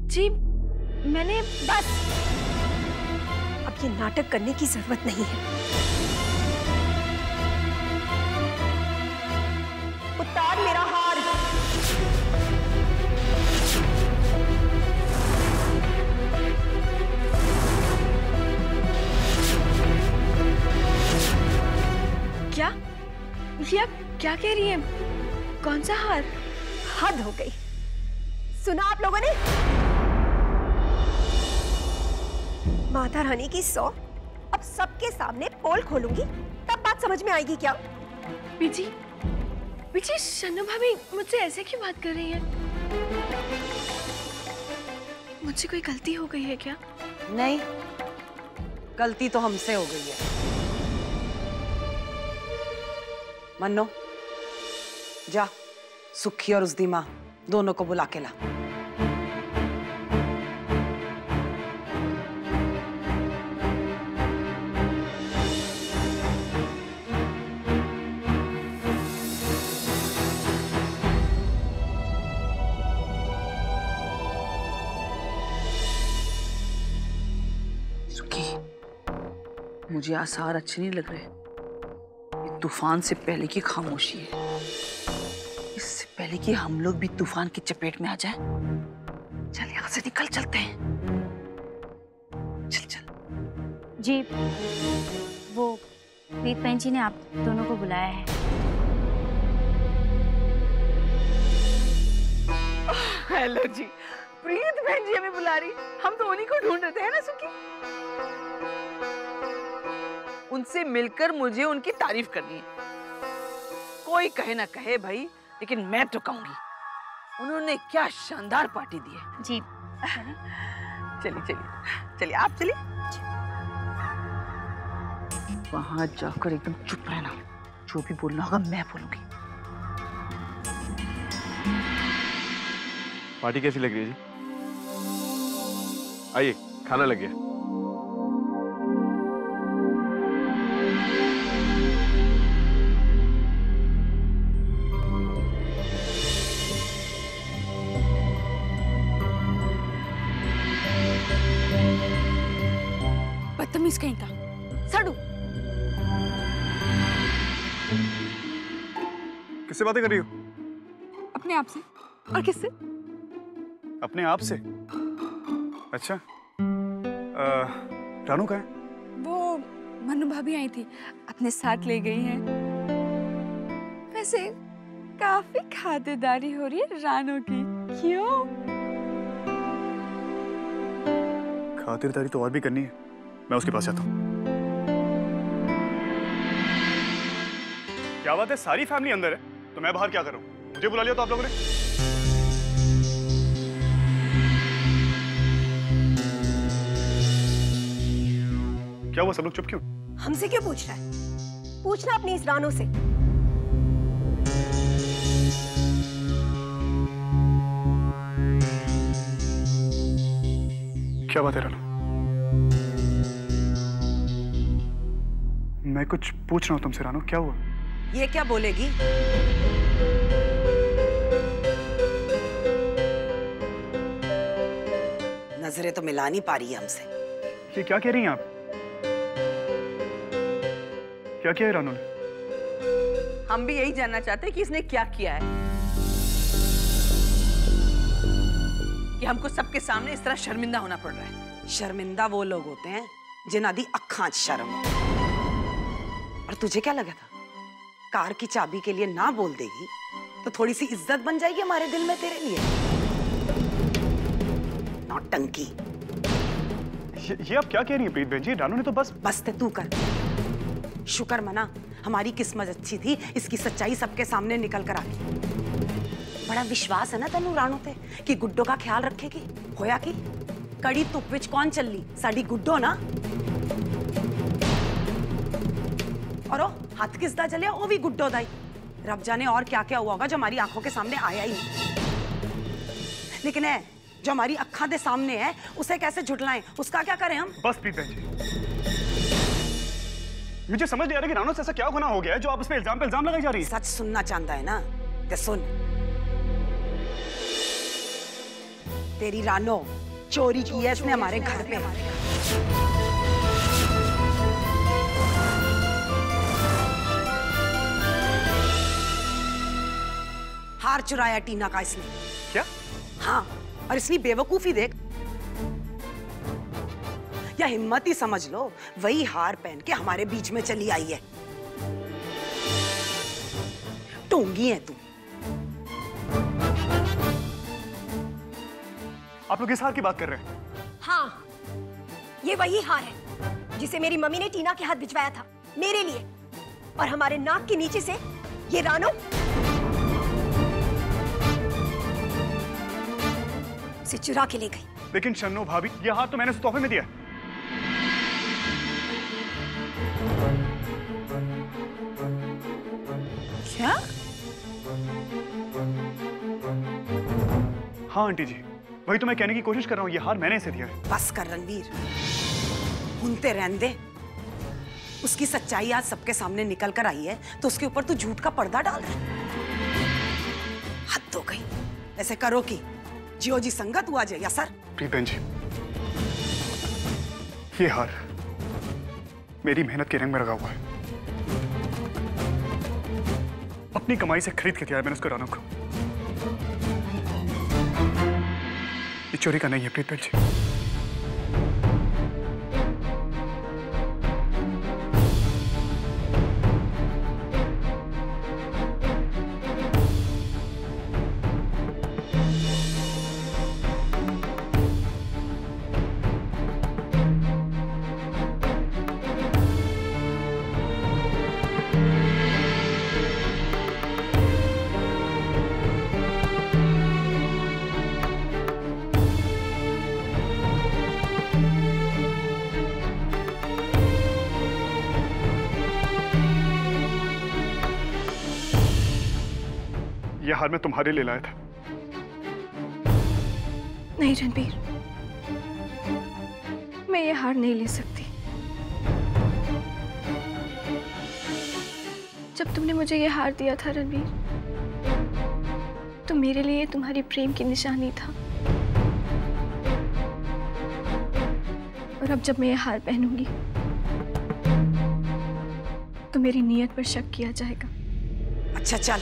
जी मैंने बस, अब ये नाटक करने की जरूरत नहीं है। उतार मेरा हार। क्या ये आप क्या कह रही हैं? कौन सा हार? हद हो गई। सुना आप लोगों ने? माता रानी की सौ, अब सबके सामने पोल खोलूंगी, तब बात समझ में आएगी क्या? बीजी, बीजी, शन्नू भाभी मुझसे ऐसे क्यों बात कर रही हैं? मुझसे कोई गलती हो गई है क्या? नहीं, गलती तो हमसे हो गई है। मन्नो, जा सुखी और उसदी माँ दोनों को बुला के ला। सुखी, मुझे आसार अच्छे नहीं लग रहे। ये तूफान से पहले की खामोशी है, इससे पहले कि हम लोग भी तूफान की चपेट में आ जाएं। चल यहाँ से निकल चलते हैं। चल चल। जी, वो प्रीत बहन जी ने आप दोनों को बुलाया है। हेलो जी, प्रीत बहन जी हमें बुला रही। हम तो उन्हीं को ढूंढ रहे थे, है ना सुखी? उनसे मिलकर मुझे उनकी तारीफ करनी है। कोई कहे ना कहे भाई, लेकिन मैं तो कहूंगी, उन्होंने क्या शानदार पार्टी दी है। जी चलिए चलिए चलिए, आप चलिए। वहां जाकर एकदम चुप रहना, जो भी बोलना होगा मैं बोलूंगी। पार्टी कैसी लग रही है जी? आइए, खाना लग गया। बदतमीज कहीं का, सड़ू। किससे बातें कर रही हो? अपने आप से। और किससे? अपने आप से? अच्छा, रानू कहाँ है? वो मन्नू भाभी आई थी, अपने साथ ले गई हैं। वैसे काफी खातिरदारी हो रही है रानू की, क्यों? खातिरदारी तो और भी करनी है, मैं उसके पास जाता हूँ। क्या बात है, सारी फैमिली अंदर है तो मैं बाहर क्या कर रहा हूँ? मुझे बुला लिया तो आप लोगों ने? क्या हुआ, सब लोग चुप क्यों? हमसे क्यों पूछ रहा है? पूछना अपनी इस रानू से। क्या बात है रानू? मैं कुछ पूछ रहा हूँ तुमसे रानू, क्या हुआ? ये क्या बोलेगी? नजरें तो मिला नहीं पा रही है हमसे। ये क्या कह रही हैं आप? क्या किया है रानू ने? हम भी यही जानना चाहते हैं कि इसने क्या किया है, कि हमको सबके सामने इस तरह शर्मिंदा होना पड़ रहा है। शर्मिंदा वो लोग होते हैं जिन्हां दी अखां च शर्म हो। और तुझे क्या लगा था, कार की चाबी के लिए ना बोल देगी तो थोड़ी सी इज्जत बन जाएगी हमारे दिल में तेरे लिए? नौटंकी। ये आप क्या कह रही हैं प्रीत बहन जी? रानू ने तो बस ते तू कर। शुक्र मना, हमारी किस्मत अच्छी थी, इसकी सच्चाई सबके सामने निकल कर आ गई। बड़ा विश्वास है ना तेनू रानू ते कि गुड्डो का ख्याल रखेगी। होया की कड़ी धुप विच कौन चली? साडी गुड्डो ना। और ओ हाथ किसदा चलिया? वो भी गुड्डो दा ही। रब जाने और क्या क्या हुआ होगा जो हमारी आंखों के सामने आया ही नहीं। लेकिन है जो हमारी अक्खां दे सामने है उसे कैसे झुटलाएं, उसका क्या करें हम? बस प्रीत बहन जी, मुझे समझ नहीं आ रहा कि रानू से ऐसा क्या गुनाह हो गया है जो आप उस पे इल्जाम लगाई जा रही है। सच सुनना चाहता है ना? ते सुन। तेरी रानो चोरी की है इसने हमारे घर पे। हार चुराया टीना का इसने। क्या? हाँ, और इसकी बेवकूफी देख, या हिम्मत ही समझ लो, वही हार पहन के हमारे बीच में चली आई है। टोंगी है तू। आप लोग इस हार की बात कर रहे हैं? हाँ, ये वही हार है जिसे मेरी मम्मी ने टीना के हाथ भिजवाया था मेरे लिए, और हमारे नाक के नीचे से ये रानो से चुरा के ले गई। लेकिन शन्नो भाभी, ये हार तो मैंने उसे तोहफे में दिया। क्या? हाँ आंटी जी, वही तो मैं कहने की कोशिश कर रहा हूँ, ये हार मैंने इसे दिया है। बस कर रणवीर, सुनते रहने दे। उसकी सच्चाई आज सबके सामने निकल कर आई है तो उसके ऊपर तू झूठ का पर्दा डाल रहा है। हद हो गई। ऐसे करो कि जियो जी संगत हुआ जाए या सर। प्रीत बहन जी, ये हार मेरी मेहनत के रंग में लगा हुआ है। अपनी कमाई से खरीद के दिया है मैंने उसको रानो को। ये चोरी का नहीं है प्रीत बहन जी। यह हार मैं तुम्हारे लिए लाया था। नहीं रणबीर, मैं ये हार नहीं ले सकती। जब तुमने मुझे ये हार दिया था रणबीर, तो मेरे लिए तुम्हारी प्रेम की निशानी था। और अब जब मैं ये हार पहनूंगी तो मेरी नीयत पर शक किया जाएगा। अच्छा चल,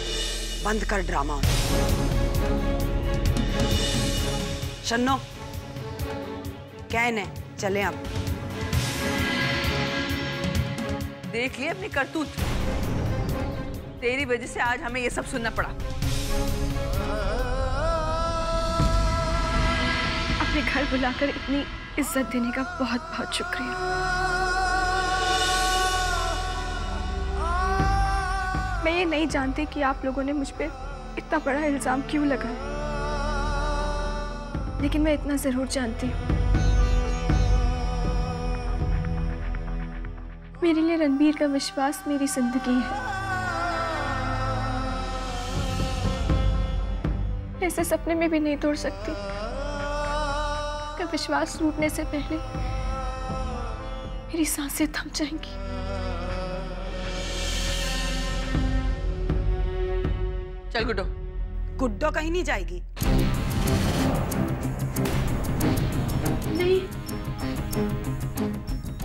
बंद कर ड्रामा। शन्नो, कहने चले अब। देख लिए अपनी करतूत। तेरी वजह से आज हमें ये सब सुनना पड़ा। अपने घर बुलाकर इतनी इज्जत देने का बहुत बहुत शुक्रिया। मैं ये नहीं जानती कि आप लोगों ने मुझ पे इतना बड़ा इल्जाम क्यों लगाया, लेकिन मैं इतना जरूर जानती हूँ, मेरे लिए रणबीर का विश्वास मेरी जिंदगी है। ऐसे सपने में भी नहीं तोड़ सकती कि विश्वास टूटने से पहले मेरी सांसें थम जाएंगी। चल गुड्डो। गुड्डो कहीं नहीं जाएगी। नहीं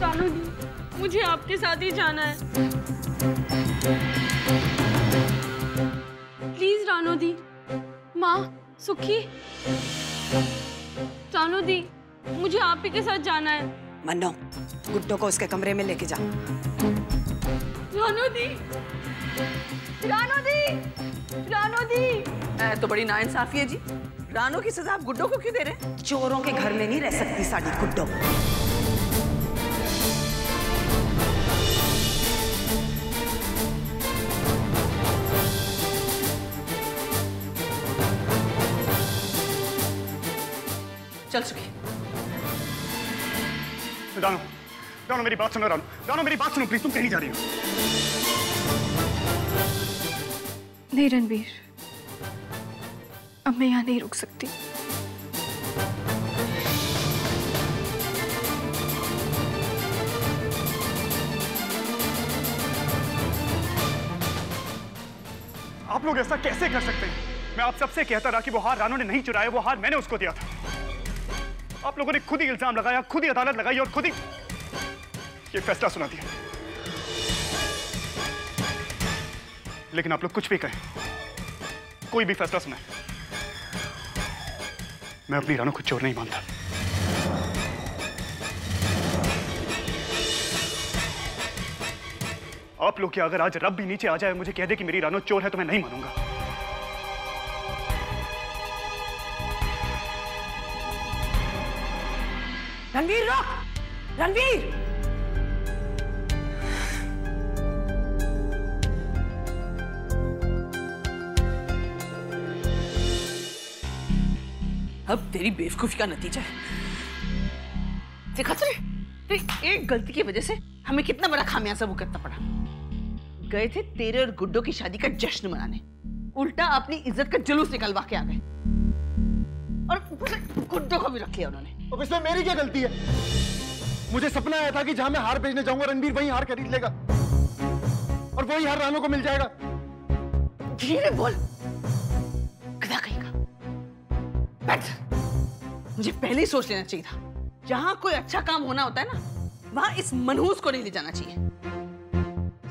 रानो दी, मुझे आपके साथ ही जाना है। प्लीज रानो दी, माँ, सुखी, रानो दी, मुझे आप ही के साथ जाना है। मन्नो, गुड्डो को उसके कमरे में लेके जा। रानो दी, रानो दी, रानो दी। तो बड़ी नाइंसाफी है जी। रानो की सजा आप गुड्डो को क्यों दे रहे हैं? चोरों के घर में नहीं रह सकती साड़ी गुड्डो। चल सुखी। रानो, रानो मेरी बात सुनो। रानो, रानो मेरी बात सुनो प्लीज। तुम कहीं जा रही हो? नहीं रणबीर, अब मैं यहाँ नहीं रुक सकती। आप लोग ऐसा कैसे कर सकते हैं? मैं आप सबसे कहता रहा कि वो हार रानो ने नहीं चुराया, वो हार मैंने उसको दिया था। आप लोगों ने खुद ही इल्जाम लगाया, खुद ही अदालत लगाई और खुद ही ये फैसला सुना दिया। लेकिन आप लोग कुछ भी कहें, कोई भी फैसला सुनाए, मैं अपनी रानू को चोर नहीं मानता। आप लोग क्या, अगर आज रब भी नीचे आ जाए मुझे कह दे कि मेरी रानू चोर है तो मैं नहीं मानूंगा। रणवीर रुक! रणवीर! अब तेरी बेवकूफी का नतीजा है। देखा तुमने? एक गलती की वजह से हमें कितना बड़ा खामियाजा भुगतना पड़ा। गए थे तेरे और गुड्डो की शादी का जश्न मनाने, उल्टा अपनी इज्जत का जुलूस निकलवा के आ गए और ऊपर से गुड्डो को भी रख लिया उन्होंने। अब इसमें मेरी क्या गलती है? मुझे सपना आया था कि जहां मैं हार बेचने जाऊंगा रणवीर वहीं हार खरीद लेगा और वही हार रानू को मिल जाएगा। धीरे बोल, गधा कहीं का। बैठ। मुझे पहले ही सोच लेना चाहिए था। जहां कोई अच्छा काम होना होता है ना, वहां इस मनहूस को नहीं ले जाना चाहिए।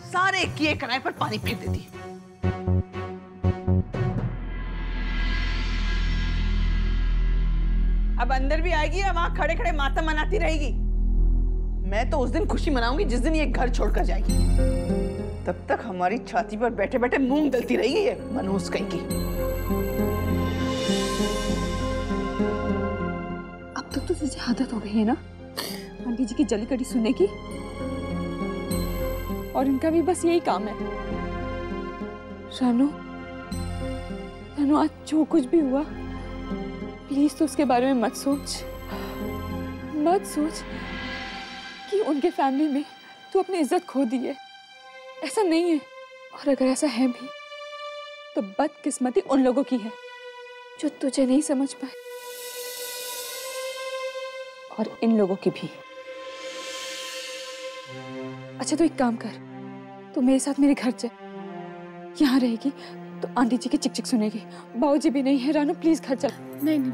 सारे किए कराए पर पानी फेर देती है। अब अंदर भी आएगी या वहां खड़े खड़े मातम मनाती रहेगी? मैं तो उस दिन खुशी मनाऊंगी जिस दिन ये घर छोड़कर जाएगी। तब तक हमारी छाती पर बैठे बैठे मूंग दलती रहेगी ये मनहूस कहीं की। अब तक तो तुझे आदत हो गई है ना आंटी जी की जली कड़ी सुनने की, और इनका भी बस यही काम है। रानू, रानू आज जो कुछ भी हुआ प्लीज तो उसके बारे में मत सोच। मत सोच कि उनके फैमिली में तू अपनी इज्जत खो दी है। ऐसा नहीं है, और अगर ऐसा है भी तो बदकिस्मती उन लोगों की है जो तुझे नहीं समझ पाए, और इन लोगों की भी। अच्छा तो एक काम कर, तू मेरे साथ मेरे घर चल। यहाँ रहेगी तो आंटी जी की चिक-चिक सुनेगी। बाबूजी भी नहीं है। रानू प्लीज घर चल। नहीं नहीं,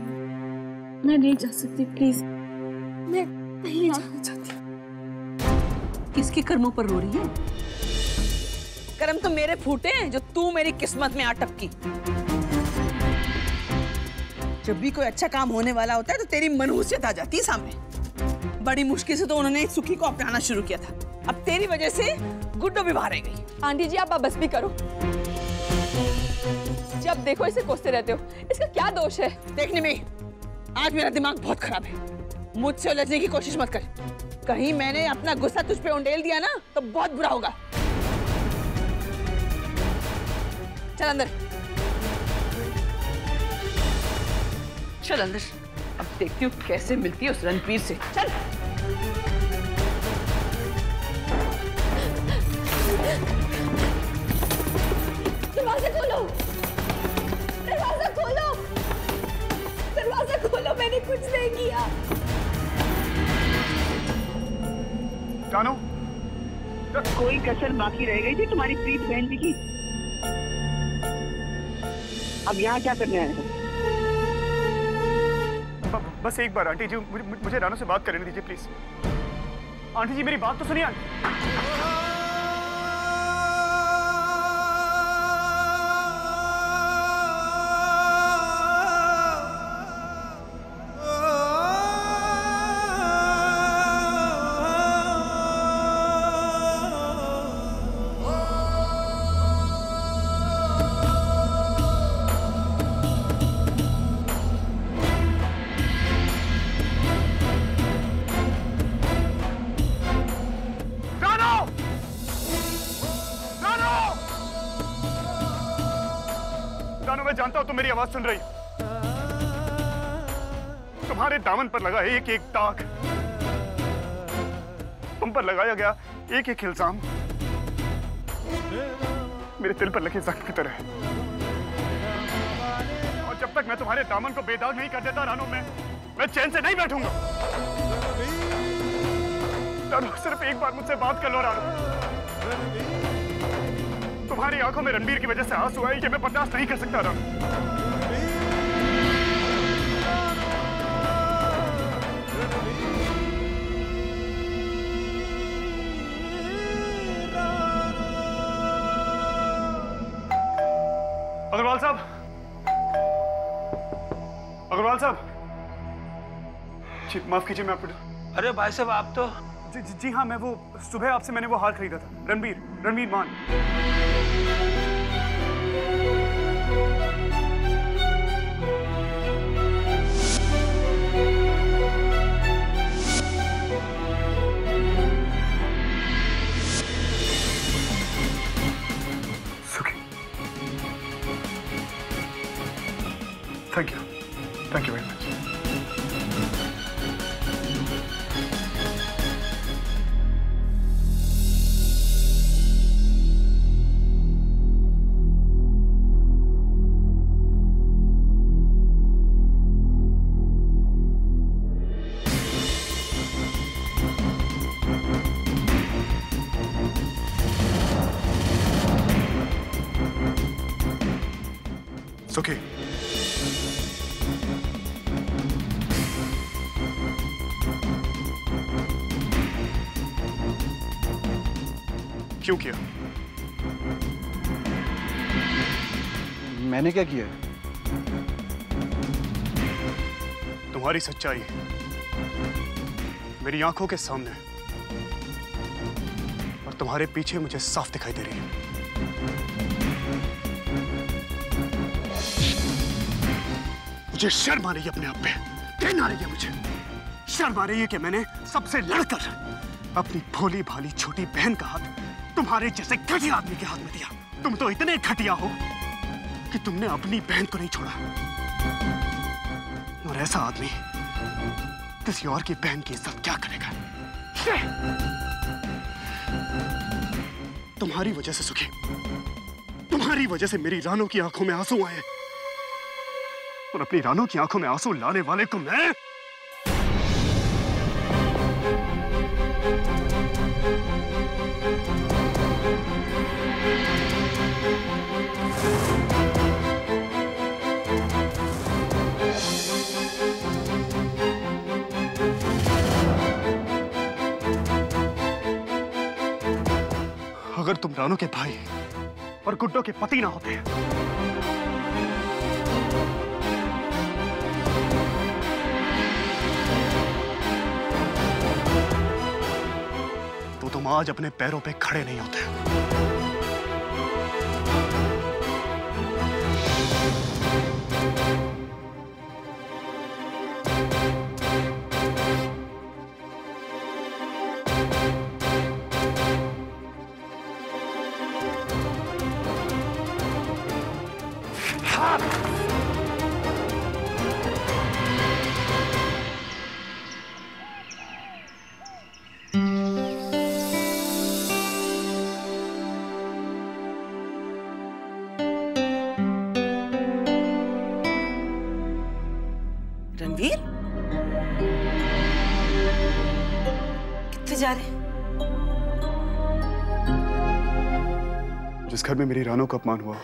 मैं नहीं जा सकती, प्लीज मैं नहीं जाना चाहती। किसके कर्मों पर रो रही है? कर्म तो मेरे फूटे हैं जो तू मेरी किस्मत में अटकी। जब भी कोई अच्छा काम होने वाला होता है तो तेरी मनहूसियत आ जाती है सामने। बड़ी मुश्किल से तो उन्होंने सुखी को अपनाना शुरू किया था। अब तेरी वजह से गुड्डो भी बाहर रह गई। आंटी जी आप बस भी करो। जब देखो इसे कोसते रहते हो, इसका क्या दोष है? देखने में आज मेरा दिमाग बहुत खराब है। मुझसे उलझने की कोशिश मत कर। कहीं मैंने अपना गुस्सा तुझ पे उंडेल दिया ना तो बहुत बुरा होगा। चल अंदर, चल अंदर। अब देखती हूँ कैसे मिलती है उस रणवीर से। चल। दरवाजा खोलो, दरवाजा खोलो, दरवाजा खोलो, मैंने कुछ नहीं किया। रानू, कोई कसर बाकी रह गई थी तुम्हारी प्रीत बहन जी की? अब यहाँ क्या करने आए हो? बस एक बार आंटी जी मुझे रानू से बात करने दीजिए प्लीज। आंटी जी मेरी बात तो सुनिए। मैं जानता हूं तुम मेरी आवाज सुन रही हो। तुम्हारे दामन पर लगा एक एक दाग, तुम पर लगाया गया एक एक इल्जाम मेरे दिल पर लगे जख्म की तरह है। और जब तक मैं तुम्हारे दामन को बेदाग नहीं कर देता रानू, मैं चैन से नहीं बैठूंगा। रानू सिर्फ एक बार मुझसे बात कर लो रानू। तुम्हारी आंखों में रणबीर की वजह से आंसू आए, ये मैं बर्दाश्त नहीं कर सकता रानू। अग्रवाल साहब, अग्रवाल साहब, जी माफ कीजिए, मैं आपको। अरे भाई साहब, आप तो जी हाँ, मैं वो सुबह आपसे मैंने वो हार खरीदा था, रणवीर मान। Thank you very much. सुखी, क्यों किया? मैंने क्या किया? तुम्हारी सच्चाई मेरी आंखों के सामने और तुम्हारे पीछे मुझे साफ दिखाई दे रही है। मुझे शर्म आ रही है अपने आप पे, घृणा आ रही है मुझे। शर्म आ रही है कि मैंने सबसे लड़कर अपनी भोली भाली छोटी बहन का हाथ तुम्हारे जैसे घटिया आदमी के हाथ में दिया। तुम तो इतने घटिया हो कि तुमने अपनी बहन को नहीं छोड़ा, और ऐसा आदमी किसी और की बहन की इज्जत क्या करेगा? तुम्हारी वजह से सुखी, तुम्हारी वजह से मेरी रानो की आंखों में आंसू आए, और अपनी रानो की आंखों में आंसू लाने वाले को मैं अगर तुम रानो के भाई और गुड्डो के पति ना होते तो तुम आज अपने पैरों पे खड़े नहीं होते। रणवीर, कितने जा रहे? जिस घर में मेरी रानो का अपमान हुआ,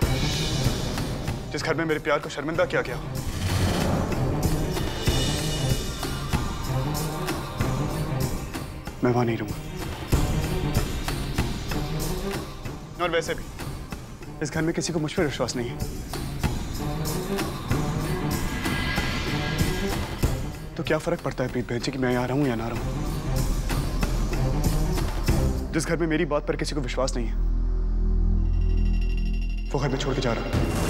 जिस घर में मेरे प्यार को शर्मिंदा किया गया, मैं वहां नहीं रहूंगा। और वैसे भी इस घर में किसी को मुझ पर विश्वास नहीं है, तो क्या फर्क पड़ता है प्रीत बहन जी कि मैं यहाँ रहूं या ना रहूं? जिस घर में मेरी बात पर किसी को विश्वास नहीं है, वो घर में छोड़ के जा रहा हूं।